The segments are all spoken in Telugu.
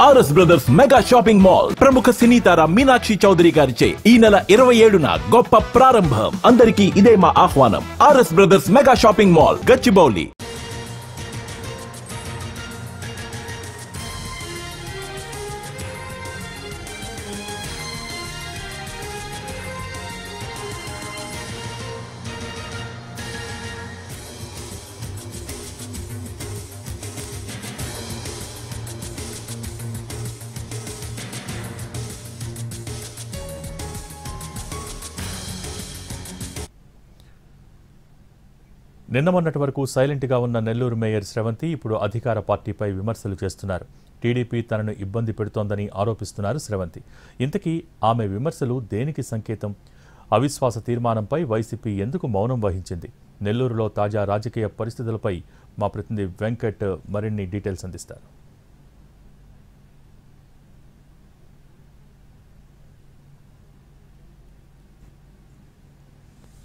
RS brothers mega shopping mall ప్రముఖ సినీ తార మీనాక్షి చౌదరి గారిచే ఈ నెల 27న గొప్ప ప్రారంభం. అందరికీ ఇదే మా ఆహ్వానం. RS brothers mega shopping mall, Gachibowli. నిన్న మొన్నటి వరకు సైలెంట్గా ఉన్న నెల్లూరు మేయర్ శ్రవంతి ఇప్పుడు అధికార పార్టీపై విమర్శలు చేస్తున్నారు. టీడీపీ తనను ఇబ్బంది పెడుతోందని ఆరోపిస్తున్నారు శ్రవంతి. ఇంతకీ ఆమె విమర్శలు దేనికి సంకేతం? అవిశ్వాస తీర్మానంపై వైసీపీ ఎందుకు మౌనం వహించింది? నెల్లూరులో తాజా రాజకీయ పరిస్థితులపై మా ప్రతినిధి వెంకట్ మరిన్ని డీటెయిల్స్ అందిస్తారు.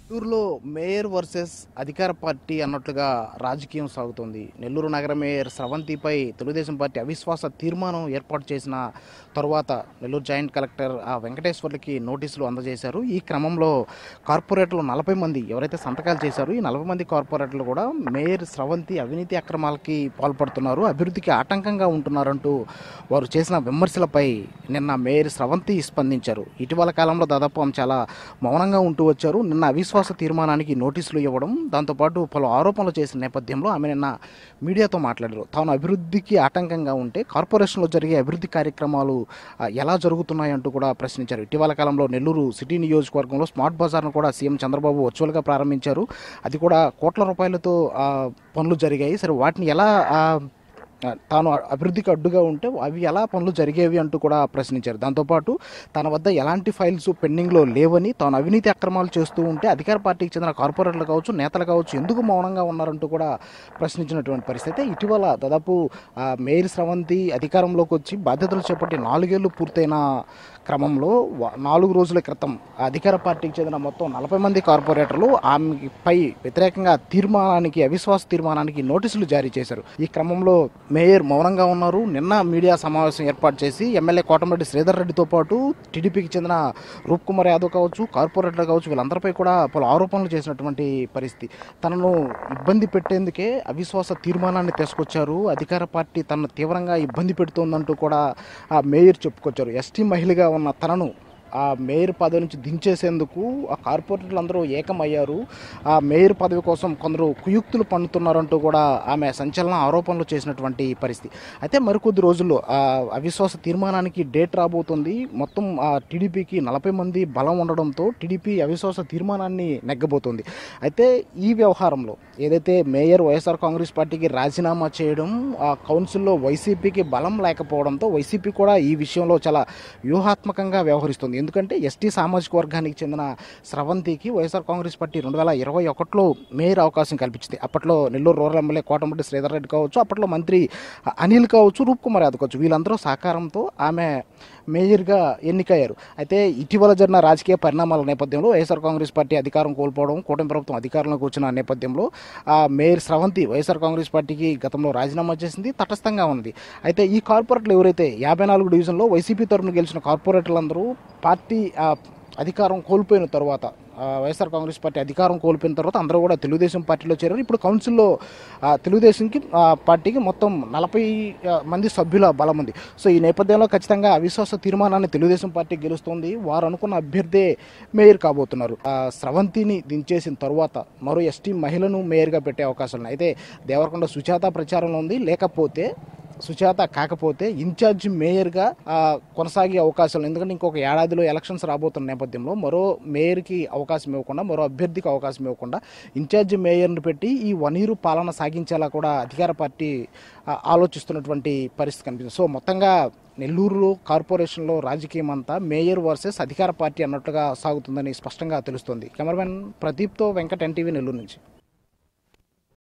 నెల్లూరులో మేయర్ వర్సెస్ అధికార పార్టీ అన్నట్లుగా రాజకీయం సాగుతోంది. నెల్లూరు నగర మేయర్ స్రవంతిపై తెలుగుదేశం పార్టీ అవిశ్వాస తీర్మానం ఏర్పాటు చేసిన తరువాత నెల్లూరు జాయింట్ కలెక్టర్ వెంకటేశ్వర్లకి నోటీసులు అందజేశారు. ఈ క్రమంలో కార్పొరేటర్లు 40 మంది ఎవరైతే సంతకాలు చేశారో ఈ 40 మంది కార్పొరేటర్లు కూడా మేయర్ స్రవంతి అవినీతి అక్రమాలకి పాల్పడుతున్నారు, అభివృద్ధికి ఆటంకంగా ఉంటున్నారంటూ వారు చేసిన విమర్శలపై నిన్న మేయర్ స్రవంతి స్పందించారు. ఇటీవల కాలంలో దాదాపు ఆమె చాలా మౌనంగా ఉంటూ వచ్చారు. నిన్న అవిశ్వాస తీర్మానానికి నోటీసులు ఇవ్వడం, దాంతోపాటు పలు ఆరోపణలు చేసిన నేపథ్యంలో ఆమె నిన్న మీడియాతో మాట్లాడారు. తాను అభివృద్ధికి ఆటంకంగా ఉంటే కార్పొరేషన్లో జరిగే అభివృద్ధి కార్యక్రమాలు ఎలా జరుగుతున్నాయంటూ కూడా ప్రశ్నించారు. ఇటీవల కాలంలో నెల్లూరు సిటీ నియోజకవర్గంలో స్మార్ట్ బజార్ను కూడా సీఎం చంద్రబాబు వర్చువల్గా ప్రారంభించారు. అది కూడా కోట్ల రూపాయలతో పనులు జరిగాయి. సరే, వాటిని ఎలా తాను అభివృద్ధికి అడ్డుగా ఉంటే అవి ఎలా పనులు జరిగేవి అంటూ కూడా ప్రశ్నించారు. దాంతోపాటు తన వద్ద ఎలాంటి ఫైల్స్ పెండింగ్లో లేవని, తాను అవినీతి అక్రమాలు చేస్తూ ఉంటే అధికార పార్టీకి చెందిన కార్పొరేటర్లు కావచ్చు, నేతలు కావచ్చు ఎందుకు మౌనంగా ఉన్నారంటూ కూడా ప్రశ్నించినటువంటి పరిస్థితి. ఇటీవల దాదాపు మేయర్ స్రవంతి అధికారంలోకి వచ్చి బాధ్యతలు చేపట్టి 4 ఏళ్లు పూర్తయిన క్రమంలో 4 రోజుల క్రితం అధికార పార్టీకి చెందిన మొత్తం 40 మంది కార్పొరేటర్లు ఆమెపై వ్యతిరేకంగా అవిశ్వాస తీర్మానానికి నోటీసులు జారీ చేశారు. ఈ క్రమంలో మేయర్ మౌనంగా ఉన్నారు. నిన్న మీడియా సమావేశం ఏర్పాటు చేసి ఎమ్మెల్యే కోటమిరెడ్డి శ్రీధర్ రెడ్డితో పాటు టీడీపీకి చెందిన రూప్ కుమార్ యాదవ్ కావచ్చు, కార్పొరేటర్లు కావచ్చు, వీళ్ళందరిపై కూడా పలు ఆరోపణలు చేసినటువంటి పరిస్థితి. తనను ఇబ్బంది పెట్టేందుకే అవిశ్వాస తీర్మానాన్ని తీసుకొచ్చారు, అధికార పార్టీ తనను తీవ్రంగా ఇబ్బంది పెడుతోందంటూ కూడా మేయర్ చెప్పుకొచ్చారు. ఎస్టీ మహిళగా ఉన్న తనను ఆ మేయర్ పదవి నుంచి దించేసేందుకు ఆ కార్పొరేటర్లు అందరూ ఏకమయ్యారు. ఆ మేయర్ పదవి కోసం కొందరు కుయుక్తులు పన్నుతున్నారంటూ కూడా ఆమె సంచలన ఆరోపణలు చేసినటువంటి పరిస్థితి. అయితే మరికొద్ది రోజుల్లో అవిశ్వాస తీర్మానానికి డేట్ రాబోతుంది. మొత్తం టీడీపీకి 40 మంది బలం ఉండడంతో టీడీపీ అవిశ్వాస తీర్మానాన్ని నెగ్గబోతుంది. అయితే ఈ వ్యవహారంలో ఏదైతే మేయర్ వైఎస్ఆర్ కాంగ్రెస్ పార్టీకి రాజీనామా చేయడం, ఆ కౌన్సిల్లో వైసీపీకి బలం లేకపోవడంతో వైసీపీ కూడా ఈ విషయంలో చాలా వ్యూహాత్మకంగా వ్యవహరిస్తుంది. ఎందుకంటే ఎస్టీ సామాజిక వర్గానికి చెందిన స్రవంతికి వైఎస్ఆర్ కాంగ్రెస్ పార్టీ 2021లో మేయర్ అవకాశం కల్పించింది. అప్పట్లో నెల్లూరు రూరల్ ఎమ్మెల్యే కోటమిరెడ్డి శ్రీధర్ రెడ్డి కావచ్చు, అప్పట్లో మంత్రి అనిల్ కావచ్చు, రూప్ కుమార్ యాదవ్ కావచ్చు, వీళ్ళందరూ సహకారంతో ఆమె మేయర్గా ఎన్నికయ్యారు. అయితే ఇటీవల జరిగిన రాజకీయ పరిణామాల నేపథ్యంలో వైఎస్ఆర్ కాంగ్రెస్ పార్టీ అధికారం కోల్పోవడం, కూటమి ప్రభుత్వం అధికారంలోకి వచ్చిన నేపథ్యంలో మేయర్ స్రవంతి వైఎస్ఆర్ కాంగ్రెస్ పార్టీకి గతంలో రాజీనామా చేసింది, తటస్థంగా ఉంది. అయితే ఈ కార్పొరేటర్లు ఎవరైతే 54 డివిజన్లో వైసీపీ తరఫున గెలిచిన కార్పొరేటర్లందరూ పార్టీ అధికారం కోల్పోయిన తర్వాత, వైఎస్ఆర్ కాంగ్రెస్ పార్టీ అధికారం కోల్పోయిన తర్వాత అందరూ కూడా తెలుగుదేశం పార్టీలో చేరారు. ఇప్పుడు కౌన్సిల్లో తెలుగుదేశంకి పార్టీకి మొత్తం 40 మంది సభ్యుల బలం ఉంది. సో ఈ నేపథ్యంలో ఖచ్చితంగా అవిశ్వాస తీర్మానాన్ని తెలుగుదేశం పార్టీ గెలుస్తుంది. వారు అనుకున్న అభ్యర్థే మేయర్ కాబోతున్నారు. స్రవంతిని దించేసిన తర్వాత మరో ఎస్టీ మహిళను మేయర్గా పెట్టే అవకాశం ఉన్నాయి. అయితే దేవరకొండ సుజాత ప్రచారంలో ఉంది. లేకపోతే సుజాత కాకపోతే ఇన్ఛార్జ్ మేయర్గా కొనసాగే అవకాశాలు, ఎందుకంటే ఇంకొక ఏడాదిలో ఎలక్షన్స్ రాబోతున్న నేపథ్యంలో మరో మేయర్కి అవకాశం ఇవ్వకుండా, మరో అభ్యర్థికి అవకాశం ఇవ్వకుండా ఇన్ఛార్జ్ మేయర్ని పెట్టి ఈ 1 year పాలన సాగించేలా కూడా అధికార పార్టీ ఆలోచిస్తున్నటువంటి పరిస్థితి కనిపిస్తుంది. సో మొత్తంగా నెల్లూరు కార్పొరేషన్లో రాజకీయం అంతా మేయర్ వర్సెస్ అధికార పార్టీ అన్నట్టుగా సాగుతుందని స్పష్టంగా తెలుస్తుంది. కెమెరామెన్ ప్రదీప్తో వెంకట్, ఎన్టీవీ, నెల్లూరు నుంచి.